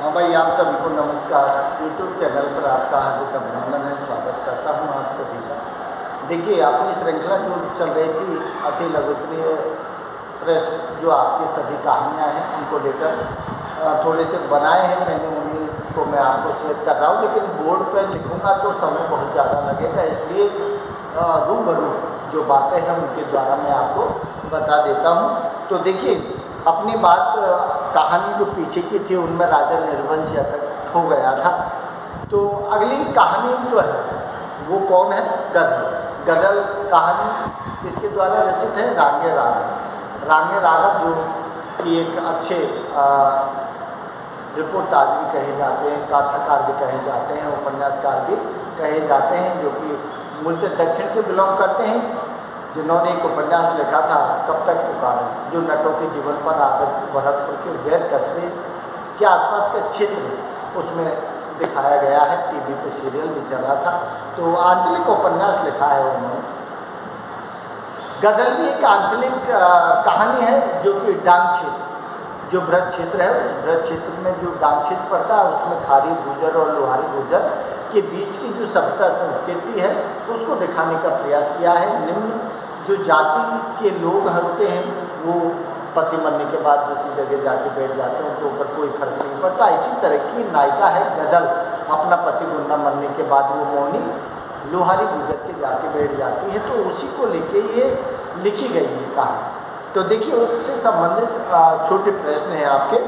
हाँ भाई, आप सभी को नमस्कार। YouTube चैनल पर आपका हार्दिक अभिनंदन है, स्वागत करता हूँ आप सभी का। देखिए, अपनी श्रृंखला जो चल रही थी अति लघुत्तरीय प्रश्न, जो आपकी सभी कहानियाँ हैं उनको लेकर थोड़े से बनाए हैं मैंने, उन्हीं को मैं आपको शेयर कर रहा हूँ। लेकिन बोर्ड पर लिखूँगा तो समय बहुत ज़्यादा लगेगा, इसलिए रूबरू जो बातें हैं उनके द्वारा मैं आपको बता देता हूँ। तो देखिए, अपनी बात कहानी जो पीछे की थी उनमें राजा निर्वंश तक हो गया था। तो अगली कहानी जो है वो कौन है? गदल। गदल कहानी किसके द्वारा रचित है? रांगे राघव। रांगे राघव जो कि एक अच्छे रिपोर्टाज भी कहे जाते हैं, कथाकार भी कहे जाते हैं, उपन्यासकार भी कहे जाते हैं, जो कि मूलतः दक्षिण से बिलोंग करते हैं, जिन्होंने एक उपन्यास लिखा था कब तक पुकारो, जो नटों के जीवन पर आधारित भरतपुर के वैर कस्बे के आसपास का क्षेत्र उसमें दिखाया गया है। टीवी पे सीरियल भी चल रहा था, तो आंचलिक उपन्यास लिखा है उन्होंने। गदल भी एक आंचलिक कहानी है, जो कि डांग क्षेत्र, जो ब्रज क्षेत्र है, उस ब्रज क्षेत्र में जो डांग क्षेत्र पड़ता है उसमें खारी गुर्जर और लोहारी गुर्जर के बीच की जो सभ्यता संस्कृति है उसको दिखाने का प्रयास किया है। निम्न जो जाति के लोग होते हैं वो पति मरने के बाद दूसरी जगह जाके बैठ जाते हैं, उनके ऊपर कोई फर्क नहीं पड़ता। इसी तरह की नायिका है गदल, अपना पति गुंडा मरने के बाद वो मोहनी लोहारी गुजर के जाके बैठ जाती है, तो उसी को लेके ये लिखी गई है कहानी। तो देखिए, उससे संबंधित छोटे प्रश्न हैं आपके,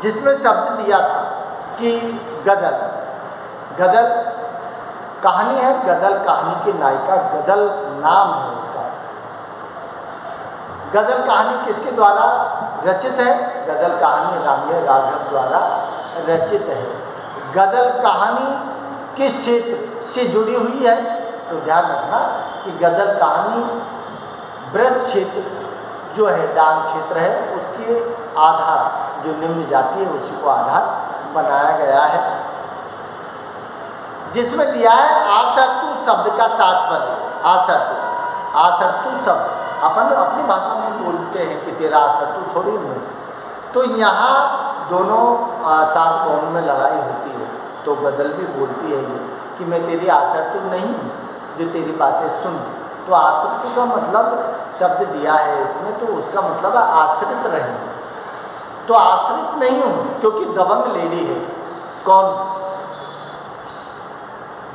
जिसमें शब्द दिया था कि गदल। गदल कहानी है, गदल कहानी की नायिका गदल नाम है उसका। गदल कहानी किसके द्वारा रचित है? गदल कहानी रांगे राघव द्वारा रचित है। गदल कहानी किस क्षेत्र से जुड़ी हुई है? तो ध्यान रखना कि गदल कहानी ब्रज क्षेत्र जो है, डांग क्षेत्र है, उसके आधार जो निम्न जाति है उसी को आधार बनाया गया है। जिसमें दिया है आसर्तु शब्द का तात्पर्य। आसर्तु, आसर्तु शब्द अपन अपनी भाषा में बोलते हैं कि तेरा आसर्तु थोड़ी नहीं, तो यहाँ दोनों सास बहू में लड़ाई होती है, तो गदल भी बोलती है ये कि मैं तेरी आसर्तु नहीं जो तेरी बातें सुन। तो आसर्तु का मतलब शब्द दिया है इसमें, तो उसका मतलब है आश्रित रहे। तो आश्रित नहीं हूँ क्योंकि दबंग लेडी है। कौन?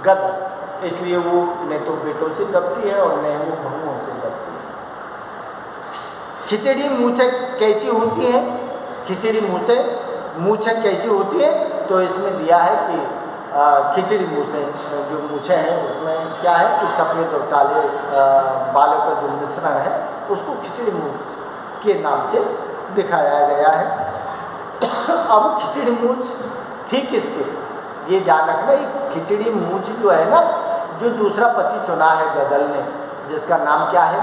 गदल। इसलिए वो न तो बेटों से दबती है और न वो बहुओं से दबती है। खिचड़ी मूछें कैसी होती है? खिचड़ी मूछें कैसी होती है? तो इसमें दिया है कि खिचड़ी मूछें, जो मूछें हैं उसमें क्या है कि सफ़ेद और काले बालों का जो मिश्रण है उसको खिचड़ी मूछ के नाम से दिखाया गया है। अब खिचड़ी मूछ थी किसके? ये ध्यान रखना, ये खिचड़ी मूछ जो है ना, जो दूसरा पति चुना है गदल ने, जिसका नाम क्या है?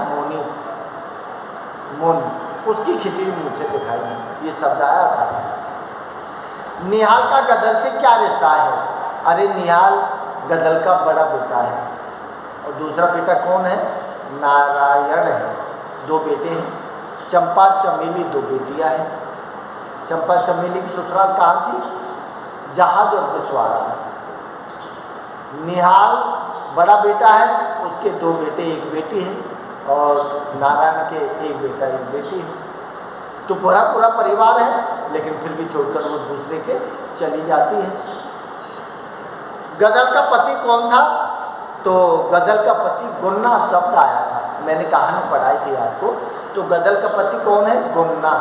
मोनी। उसकी खिचड़ी मूछें दिखाई है, ये शब्द आया था। निहाल का गदल से क्या रिश्ता है? अरे निहाल गदल का बड़ा बेटा है, और दूसरा बेटा कौन है? नारायण है। दो बेटे हैं, चंपा चमेली दो बेटियां हैं। चंपा चमेली की ससुराल कहाँ थी? जहाज और बिस्वारा में। निहाल बड़ा बेटा है, उसके दो बेटे एक बेटी है, और नारायण के एक बेटा एक बेटी है। तो पूरा परिवार है, लेकिन फिर भी छोड़कर वो दूसरे के चली जाती है। गदल का पति कौन था? तो गदल का पति गुन्ना शब्द आया था, मैंने कहानी पढ़ाई थी आपको। तो गदल का पति कौन है? गुन्ना,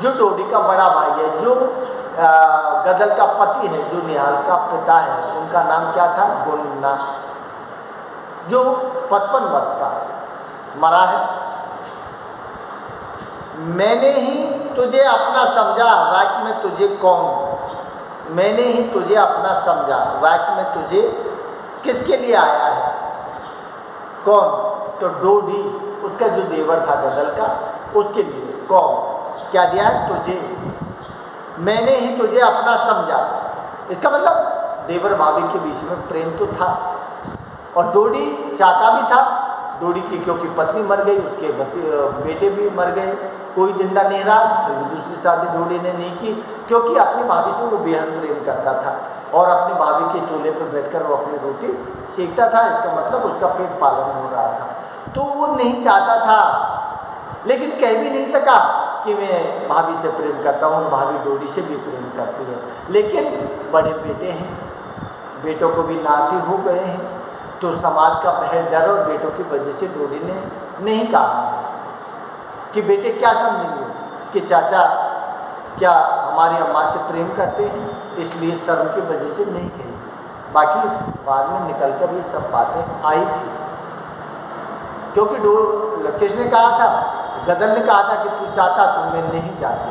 जो डोडी का बड़ा भाई है। जो गदल का पति है, जो निहाल का पिता है, उनका नाम क्या था? गुन्ना, जो 55 वर्ष का मरा है। मैंने ही तुझे अपना समझा, वाक्य में तुझे कौन? मैंने ही तुझे अपना समझा, वाक्य में तुझे किसके लिए आया है? कौन? तो डोडी, उसका जो देवर था गदल का, उसके लिए। कौन? क्या दिया है? तुझे। मैंने ही तुझे अपना समझा, इसका मतलब देवर भाभी के बीच में प्रेम तो था, और डोडी चाहता भी था डोडी की, क्योंकि पत्नी मर गई, उसके बेटे भी मर गए, कोई जिंदा नहीं रहा। फिर दूसरी शादी डोडी ने नहीं की, क्योंकि अपनी भाभी से वो बेहद प्रेम करता था और अपनी भाभी के चूल्हे पर बैठकर वो अपनी रोटी सेकता था। इसका मतलब उसका पेट पालन हो रहा था, तो वो नहीं चाहता था, लेकिन कह भी नहीं सका कि मैं भाभी से प्रेम करता हूँ। भाभी डोडी से भी प्रेम करती है, लेकिन बड़े बेटे हैं, बेटों को भी नाती हो गए हैं, तो समाज का भय, डर और बेटों की वजह से डोडी ने नहीं कहा कि बेटे क्या समझेंगे कि चाचा क्या हमारी अम्मा से प्रेम करते हैं, इसलिए शर्म की वजह से नहीं कही। बाकी बाद में निकलकर ये सब बातें आई थी, क्योंकि कृष्ण ने कहा था, गदर ने कहा था कि तू चाहता तो मैं नहीं चाहती,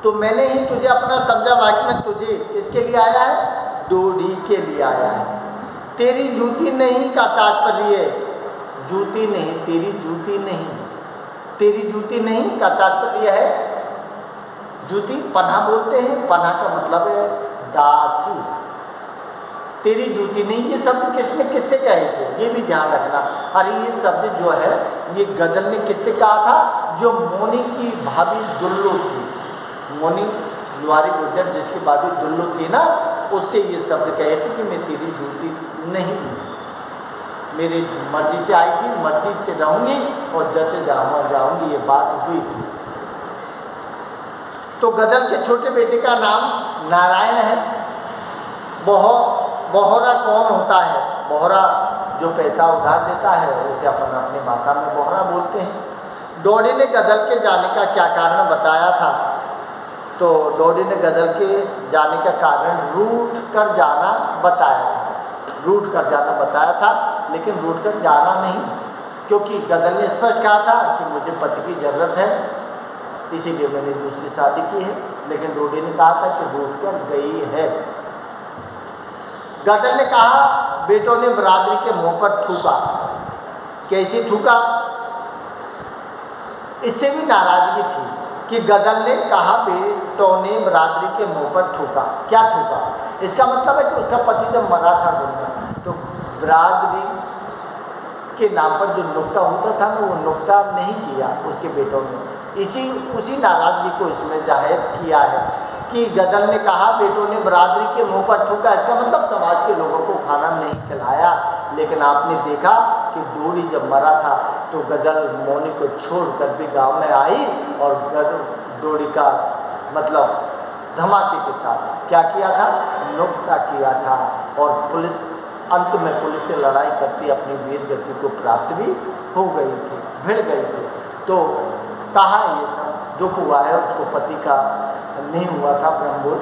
तो मैंने ही तुझे अपना समझा, वाक्य में तुझे इसके लिए आया है, डोडी के लिए आया है। तेरी जूती नहीं का तात्पर्य, जूती नहीं, तेरी जूती नहीं, तेरी जूती नहीं का तात्पर्य है जूती, पन्हा बोलते हैं, पन्हा का मतलब है दासी। तेरी जूती नहीं, ये शब्द किसने किससे कहे थे, ये भी ध्यान रखना। अरे ये शब्द जो है ये गदर ने किससे कहा था, जो मोनी की भाभी दुल्लो थी, मोनी लुहारी गुर्जर जिसकी भाभी दुल्लो थी ना, उससे ये शब्द कहे थे कि मैं तेरी जूती नहीं हूँ, मेरी मर्जी से आई थी, मर्जी से रहूँगी और जैसे जाऊँगी, ये बात हुई थी। तो गदर के छोटे बेटे का नाम नारायण है। बोहरा कौन होता है, बोहरा जो पैसा उधार देता है उसे अपन अपनी भाषा में बोहरा बोलते हैं। डोडी ने गदर के जाने का क्या कारण बताया था, तो डोडी ने गदर के जाने का कारण रूठ कर जाना बताया था, रूठ कर जाना बताया था, लेकिन रूठ कर जाना नहीं, क्योंकि गदर ने स्पष्ट कहा था कि मुझे पति की ज़रूरत है, इसीलिए मैंने दूसरी शादी की है, लेकिन डोडी ने कहा था कि रूठ कर गई है। गदर ने कहा, बेटों ने बरादरी के मुंह पर थूका। कैसी थूका, इससे भी नाराजगी थी कि गदर ने कहा बेटों ने बरादरी के मुंह पर थूका। क्या थूका, इसका मतलब है कि उसका पति जब मरा था दुनिया, तो बरादरी के नाम पर जो नुक्ता होता था ना, वो नुक्ता नहीं किया उसके बेटों ने, उसी नाराजगी को इसमें जाहिर किया है कि गदर ने कहा बेटों ने बरादरी के मुंह पर थूका। इसका मतलब समाज के लोगों को खाना नहीं खिलाया। लेकिन आपने देखा कि डोडी जब मरा था तो गदर मोनी को छोड़कर भी गांव में आई और डोडी का मतलब धमाके के साथ क्या किया था, नुक्ता किया था, और पुलिस अंत में पुलिस से लड़ाई करती अपनी वीर गति को प्राप्त भी हो गई थी, भिड़ गई थी। तो कहा ये सब दुख हुआ है, उसको पति का नहीं हुआ था ब्रह्मबोध।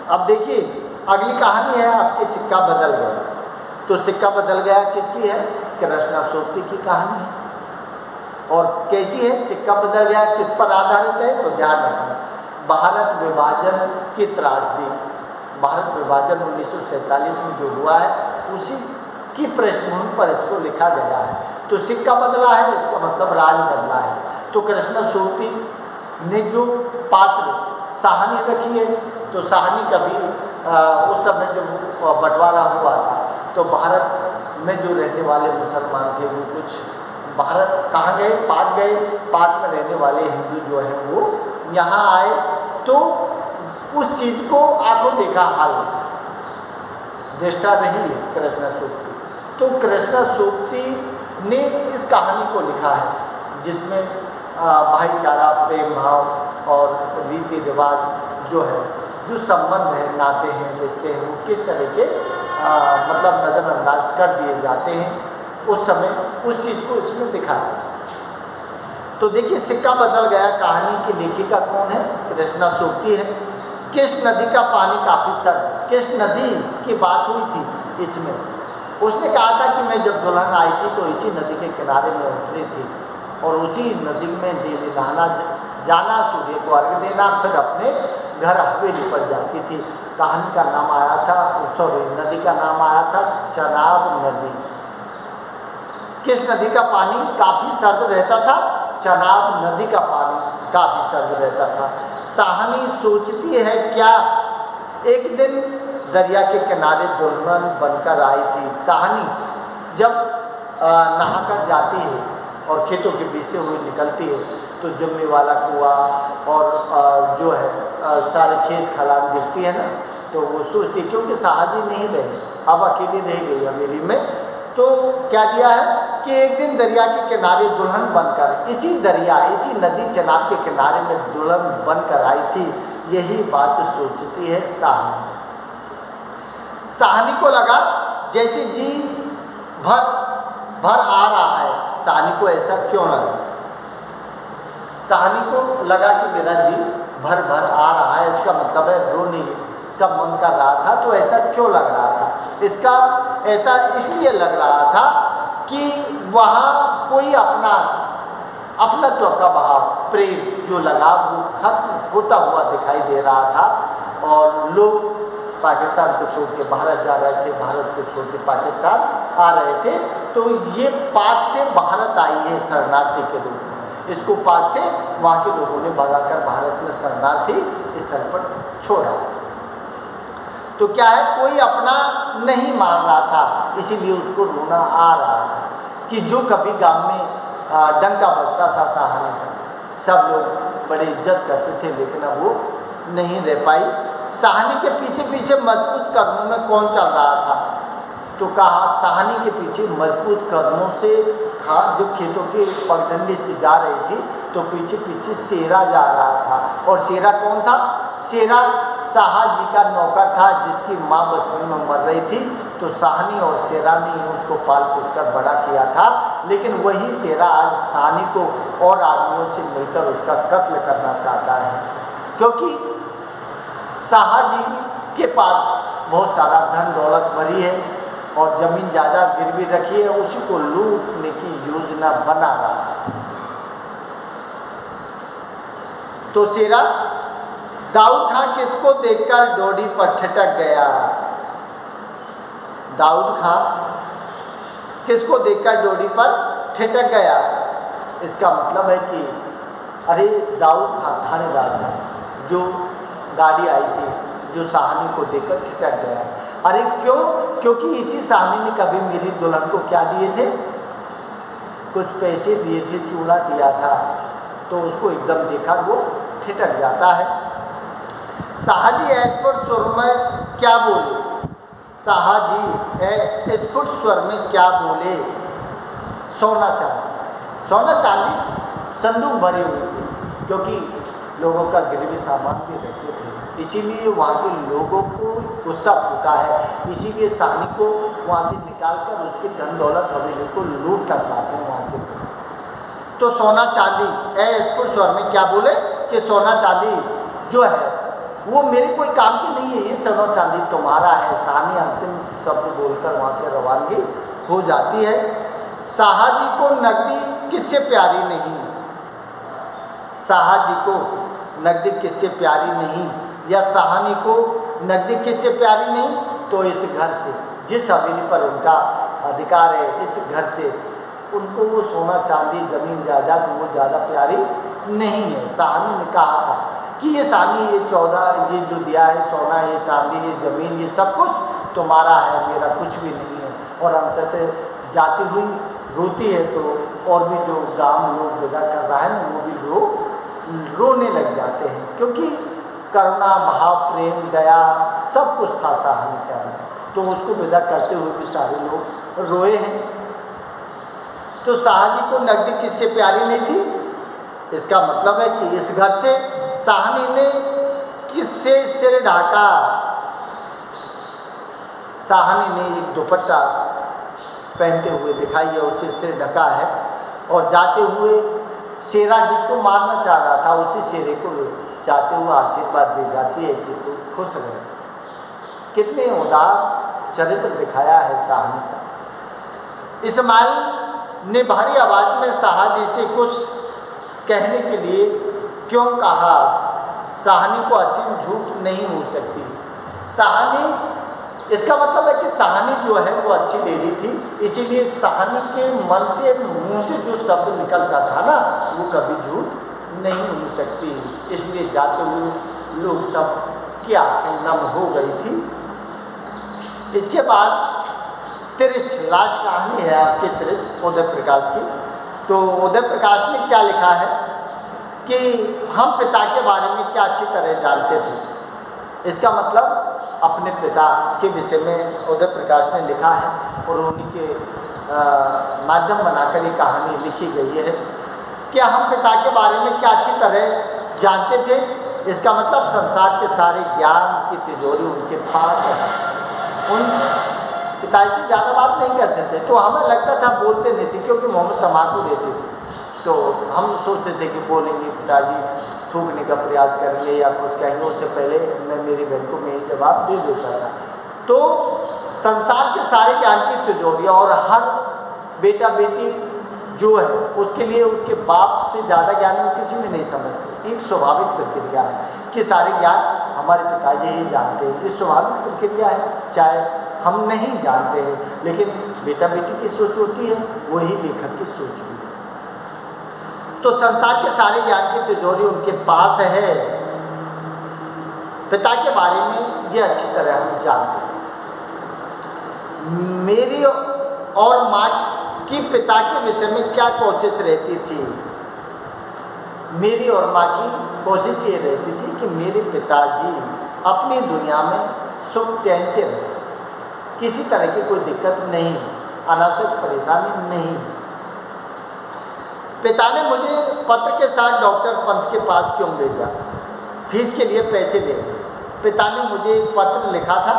अब देखिए अगली कहानी है, आपके सिक्का बदल गया। तो सिक्का बदल गया किसकी है, कृष्णाशोक्ति की कहानी है। और कैसी है, सिक्का बदल गया किस पर आधारित है, तो ध्यान रखना, भारत विभाजन की त्रासदी, भारत विभाजन 1947 में जो हुआ है उसी की पृष्ठभूमि पर इसको लिखा गया है। तो सिक्का बदला है, इसका मतलब राज बदला है। तो कृष्णाशोक्ति ने जो पात्र साहनी रखी है, तो साहनी कभी उस समय जब बंटवारा हुआ था तो भारत में जो रहने वाले मुसलमान थे वो कुछ भारत कहाँ गए, पाक गए, पाक में रहने वाले हिंदू जो हैं वो यहाँ आए, तो उस चीज़ को आंखों देखा हाल दृष्टा नहीं है कृष्णाशोक्ति। तो कृष्णाशोक्ति ने इस कहानी को लिखा है जिसमें भाईचारा, प्रेम भाव और रीति रिवाज जो है, जो संबंध है, नाते हैं, रिश्ते हैं, वो किस तरह से मतलब नज़रअंदाज कर दिए जाते हैं उस समय, उस चीज़ को इसमें दिखाया। तो देखिए सिक्का बदल गया कहानी की लेखिका कौन है, कृष्णाशोक्ति है। कृष्ण नदी का पानी काफ़ी सर्द, कृष्ण नदी की बात हुई थी इसमें। उसने कहा था कि मैं जब दुल्हन आई थी तो इसी नदी के किनारे में उतरी थी और उसी नदी में डेली नहाना जाना, सूर्य को अर्घ देना, फिर अपने घर हवेली पर जाती थी। कहानी का नाम आया था, सॉरी नदी का नाम आया था चनाब नदी। किस नदी का पानी काफ़ी सर्द रहता था, चनाब नदी का पानी काफ़ी सर्द रहता था। साहनी सोचती है क्या, एक दिन दरिया के किनारे दुल्हन बनकर आई थी। साहनी जब नहाकर जाती है और खेतों के बीच से हुई निकलती है तो जम्मे वाला कुआं और जो है सारे खेत खलिहान दिखती है ना, तो वो सोचती, क्योंकि साहजी नहीं रहे, अब अकेली रह गई हवेली में, तो क्या किया है कि एक दिन दरिया के किनारे दुल्हन बनकर, इसी दरिया इसी नदी चनाब के किनारे में दुल्हन बनकर आई थी। यही बात सोचती है साहनी। साहनी को लगा जैसे जी भर आ रहा है। साहनी को ऐसा क्यों लगा? साहनी को लगा कि मेरा जी भर आ रहा है, इसका मतलब है रोने का मन कर रहा था। तो ऐसा क्यों लग रहा था? इसका ऐसा इसलिए लग रहा था कि वहाँ कोई अपनत्व का भाव, प्रेम जो लगाव, वो खत्म होता हुआ दिखाई दे रहा था। और लोग पाकिस्तान को छोड़ के भारत जा रहे थे, भारत को छोड़ के पाकिस्तान आ रहे थे। तो ये पाक से भारत आई है शरणार्थी के रूप में। इसको पाक से वहाँ के लोगों ने भगाकर भारत में शरणार्थी स्थल पर छोड़ा। तो क्या है, कोई अपना नहीं मान रहा था, इसीलिए उसको रोना आ रहा था कि जो कभी गांव में डंका बजता था साहनी का, सब लोग बड़ी इज्जत करते थे, लेकिन अब वो नहीं रह पाई। साहनी के पीछे पीछे मजबूत कदमों में कौन चल रहा था? तो कहा साहनी के पीछे मजबूत कदमों से जो खेतों के पगडंडी से जा रही थी, तो पीछे पीछे शेरा जा रहा था। और शेरा कौन था? शेरा शाहजी का नौकर था, जिसकी माँ बचपन में मर रही थी। तो साहनी और शेरा ने उसको पाल पोस कर बड़ा किया था। लेकिन वही शेरा आज साहनी को और आदमियों से मिलकर उसका कत्ल करना चाहता है, क्योंकि शाहजी के पास बहुत सारा धन दौलत भरी है और ज़मीन जायदाद गिरवी रखी है, उसी को लूटने की योजना बना रहा है। तो शेरा दाऊद खान किसको देखकर डोडी पर ठिठक गया? दाऊद खान किसको देखकर डोडी पर ठिठक गया? इसका मतलब है कि अरे दाऊद खान थानेदार था, जो गाड़ी आई थी, जो साहनी को देखकर ठिठक गया। अरे क्यों? क्योंकि इसी साहनी ने कभी मेरी दुल्हन को क्या दिए थे? कुछ पैसे दिए थे, चूड़ा दिया था। तो उसको एकदम देखा वो ठिठक जाता है। शाहजी स्फुट स्वर में क्या बोले? शाहजी स्फुट स्वर में क्या बोले? सोना चांदी संदूक भरे हुए थे, क्योंकि लोगों का गिरवी सामान भी रखते थे, इसीलिए वहाँ के लोगों को गुस्सा फूटा है। इसीलिए साहनी को वहाँ से निकालकर उसकी धन दौलत हवेली को लूटना चाहते हैं वहाँ के लोग। तो सोना चांदी स्फुट स्वर में क्या बोले कि सोना चांदी जो है वो मेरे कोई काम की नहीं है, ये सोना चांदी तुम्हारा है। साहनी अंतिम शब्द बोलकर वहाँ से रवानगी हो जाती है। शाहजी को नकदी किससे प्यारी नहीं? शाहजी को नकदी किससे प्यारी नहीं, या साहनी को नकदी किससे प्यारी नहीं? तो इस घर से, जिस हवेली पर उनका अधिकार है, इस घर से उनको वो सोना चांदी जमीन जायदाद वो ज़्यादा प्यारी नहीं है। साहनी ने कहा था कि ये साहनी, ये 14 ये जो दिया है सोना, ये चांदी, ये ज़मीन, ये सब कुछ तुम्हारा है, मेरा कुछ भी नहीं है। और अंततः जाती हुई रोती है, तो और भी जो गांव लोग विदा कर रहा है ना, वो भी रोने लग जाते हैं, क्योंकि करुणा भाव, प्रेम, दया सब कुछ था साहनी के अंदर। तो उसको विदा करते हुए भी सारे लोग रोए हैं। तो शाहजी को नकदी किससे प्यारी नहीं थी? इसका मतलब है कि इस घर से साहनी ने किससे सिर ढाका? साहनी ने एक दुपट्टा पहनते हुए दिखाई है, उसे सिर ढका है। और जाते हुए शेरा जिसको मारना चाह रहा था, उसी शेरे को जाते हुए आशीर्वाद दे जाती है कि तू खुश रहे। कितने उदार चरित्र दिखाया है साहनी का। इस्माइल ने भारी आवाज़ में शाहजी से कुछ कहने के लिए क्यों कहा? साहनी को असीम झूठ नहीं हो सकती। साहनी, इसका मतलब है कि साहनी जो है वो अच्छी लेडी थी, इसीलिए साहनी के मन से, मुंह से जो शब्द निकलता था ना, वो कभी झूठ नहीं हो सकती। इसलिए जाते हुए लोग सब की आंखें नम हो गई थी। इसके बाद तिरिश, लास्ट कहानी है आपकी तिरिश उदय प्रकाश की। तो उदय प्रकाश ने क्या लिखा है कि हम पिता के बारे में क्या अच्छी तरह जानते थे। इसका मतलब अपने पिता के विषय में उदय प्रकाश ने लिखा है और उन्हीं के माध्यम बनाकर ये कहानी लिखी गई है कि हम पिता के बारे में क्या अच्छी तरह जानते थे। इसका मतलब संसार के सारे ज्ञान की तिजोरी उनके पास है। उन पिता से ज़्यादा बात नहीं करते थे, तो हमें लगता था बोलते नहीं थे, क्योंकि मोहम्मद तम्बाकू देते थे। तो हम सोचते थे कि बोलेंगे पिताजी, थूकने का प्रयास करेंगे या कुछ कहेंगे, उससे पहले मैं मेरी बहन को मेरी जवाब दे देता था। तो संसार के सारे ज्ञान की तिजोरी, और हर बेटा बेटी जो है उसके लिए उसके बाप से ज़्यादा ज्ञान किसी में नहीं समझते। एक स्वाभाविक प्रक्रिया है कि सारे ज्ञान हमारे पिताजी ही जानते हैं। ये स्वाभाविक प्रक्रिया है, चाहे हम नहीं जानते हैं, लेकिन बेटा बेटी की सोच होती है, वही लेखक की सोच भी है। तो संसार के सारे ज्ञान की तिजोरी उनके पास है। पिता के बारे में ये अच्छी तरह हम जानते हैं। मेरी और माँ की पिता के विषय में क्या कोशिश रहती थी। मेरी और माँ की कोशिश ये रहती थी कि मेरे पिताजी अपनी दुनिया में सुख चैन से रहे, किसी तरह की कोई दिक्कत नहीं, अनावश्यक परेशानी नहीं। पिता ने मुझे पत्र के साथ डॉक्टर पंत के पास क्यों भेजा, फीस के लिए पैसे दे। पिता ने मुझे एक पत्र लिखा था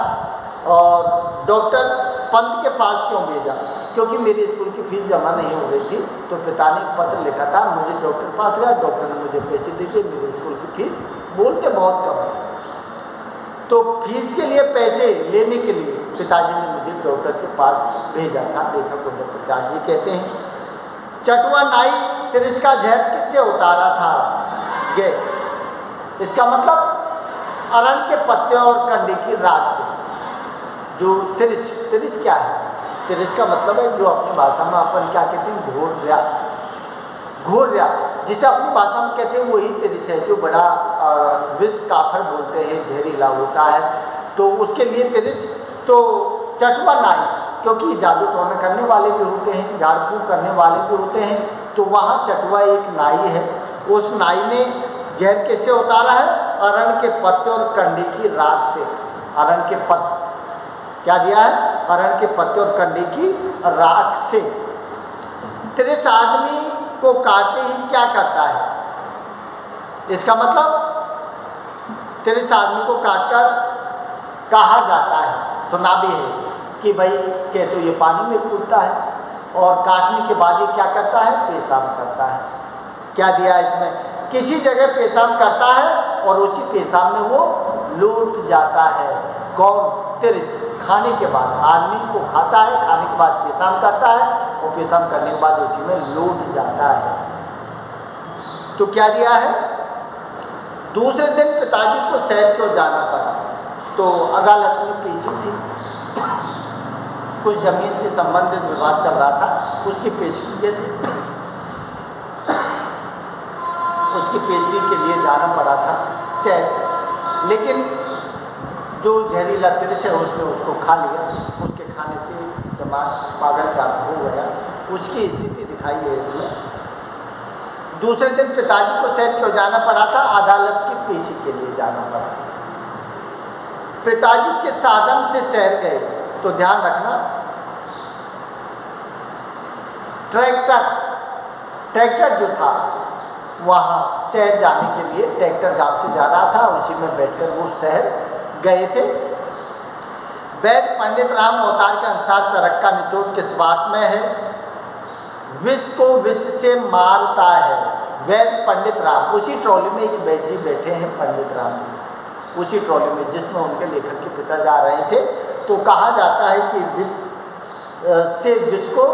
और डॉक्टर पंत के पास क्यों भेजा, क्योंकि मेरी स्कूल की फीस जमा नहीं हो रही थी। तो पिता ने एक पत्र लिखा था, मुझे डॉक्टर के पास गया, डॉक्टर ने मुझे पैसे दे दिए, मेरी स्कूल की फीस बोलते बहुत कम है। तो फीस के लिए पैसे लेने के लिए पिताजी ने मुझे डॉक्टर के पास भेजा था। लेखक उदय प्रकाश जी कहते हैं, चटुआ नाई तिरिस का जहर किससे उतारा था। ये इसका मतलब अरण के पत्ते और कंडी की राख से। जो तिरिस क्या है, तिरिस का मतलब है जो अपनी भाषा में अपन क्या कहते हैं, घोरिया, जिसे अपनी भाषा में कहते हैं वही तिरिस है, जो बड़ा विष काफर बोलते हैं, जहरीला होता है, तो उसके लिए तिरिस। तो चटुआ नाई, क्योंकि जादू टोना करने वाले भी होते हैं, झाड़ फूँक करने वाले भी होते हैं, तो वहाँ चटुआ एक नाई है। उस नाई ने जहर किससे उतारा है, अरण के पत्ते और कंडी की राख से। अरण के पत्ते क्या दिया है, अरण के पत्ते और कंडी की राख से। तिरिस आदमी को काटते ही क्या करता है। इसका मतलब तिरिस आदमी को काटकर कहा जाता है, सुना भी है कि भाई के तो ये पानी में कूदता है और काटने के बाद ये क्या करता है, पेशाब करता है। क्या दिया इसमें, किसी जगह पेशाब करता है और उसी पेशाब में वो लौट जाता है। कौन, तिरिस। खाने के बाद आदमी को खाता है, खाने के बाद पेशाब करता है और पेशाब करने के बाद उसी में लौट जाता है। तो क्या दिया है, दूसरे दिन पिताजी को शहर क्यों जाना पड़ा। तो अदालत में पेशी थी, कुछ जमीन से संबंधित विवाद चल रहा था, उसकी पेशगी के लिए उसकी पेशगी के लिए जाना पड़ा था शहर। लेकिन जो जहरीला तिरिस है उसने उसको खा लिया, उसके खाने से दिमाग पागल का हो गया, उसकी स्थिति दिखाई है इसमें। दूसरे दिन पिताजी को शहर क्यों जाना पड़ा था, अदालत की पेशी के लिए जाना पड़ा। पिताजी के साधन से शहर गए, तो ध्यान रखना, ट्रैक्टर जो था वहाँ शहर जाने के लिए ट्रैक्टर गांव से जा रहा था, उसी में बैठकर वो शहर गए थे। वैद पंडित राम अवतार के अनुसार चरक का निचोड़ किस बात में है, विष को विष से मारता है। वैद पंडित राम, उसी ट्रॉली में एक वैद्य जी बैठे हैं पंडित राम जी, उसी ट्रॉली में जिसमें उनके लेखक के पिता जा रहे थे। तो कहा जाता है कि विष से विष को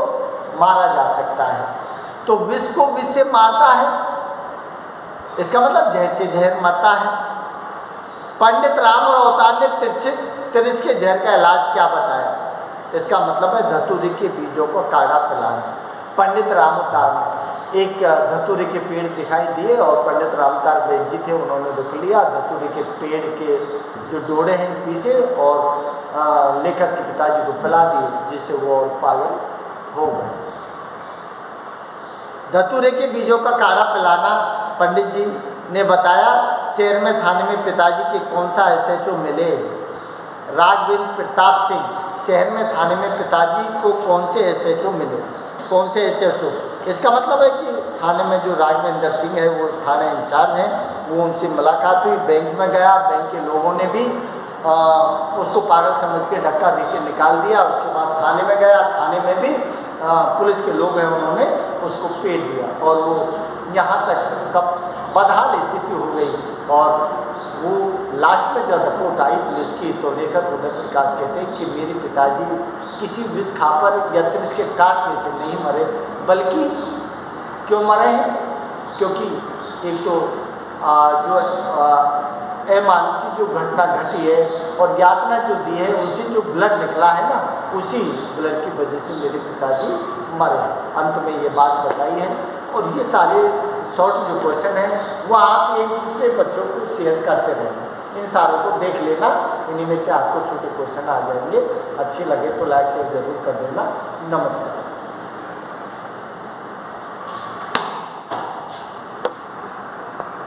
मारा जा सकता है। तो विष को विष से मारता है, इसका मतलब जहर से जहर मरता है। पंडित राम और अवतार ने तिरिस के जहर का इलाज क्या बताया, इसका मतलब है धतूरे के बीजों को काढ़ा पिलाना। पंडित राम अवतार ने एक धतूरे के पेड़ दिखाई दिए और पंडित रामतार बेद जी थे, उन्होंने दुख लिया, धतूरे के पेड़ के जो डोड़े हैं पीसे और लेखक के पिताजी को पिला दिए, जिससे वो और पागल हो गए। धतूरे के बीजों का काढ़ा पिलाना, पंडित जी ने बताया, शहर में थाने में पिताजी के कौन सा SHO मिले। राघवेंद्र प्रताप सिंह, शहर में थाने में पिताजी को कौन से SHO मिले, कौन से SHO, इसका मतलब है कि थाने में जो राघवेंद्र सिंह है वो थाने इंचार्ज हैं, वो उनसे मुलाकात हुई, बैंक में गया, बैंक के लोगों ने भी उसको पागल समझ के धक्का दे के निकाल दिया। उसके बाद थाने में गया, थाने में भी पुलिस के लोग हैं, उन्होंने उसको पेट दिया और वो यहाँ तक कब बदहाल स्थिति हो गई। और वो लास्ट में जब रिपोर्ट आई पुलिस की तो लेखक उदय प्रकाश कहते हैं कि मेरे पिताजी किसी विष खाकर या त्रिष के काटने से नहीं मरे, बल्कि क्यों मरे हैं, क्योंकि एक तो जो अमानुषी जो घटना घटी है और यातना जो दी है, उनसे जो ब्लड निकला है ना, उसी ब्लड की वजह से मेरे पिताजी मरे। अंत में ये बात बताई है। और ये सारे शॉर्ट जो क्वेश्चन हैं वो आप एक दूसरे बच्चों को शेयर करते रहना, इन सारों को देख लेना, इन्हीं में से आपको छोटे क्वेश्चन आ जाएंगे। अच्छे लगे तो लाइक शेयर जरूर कर देना। नमस्कार।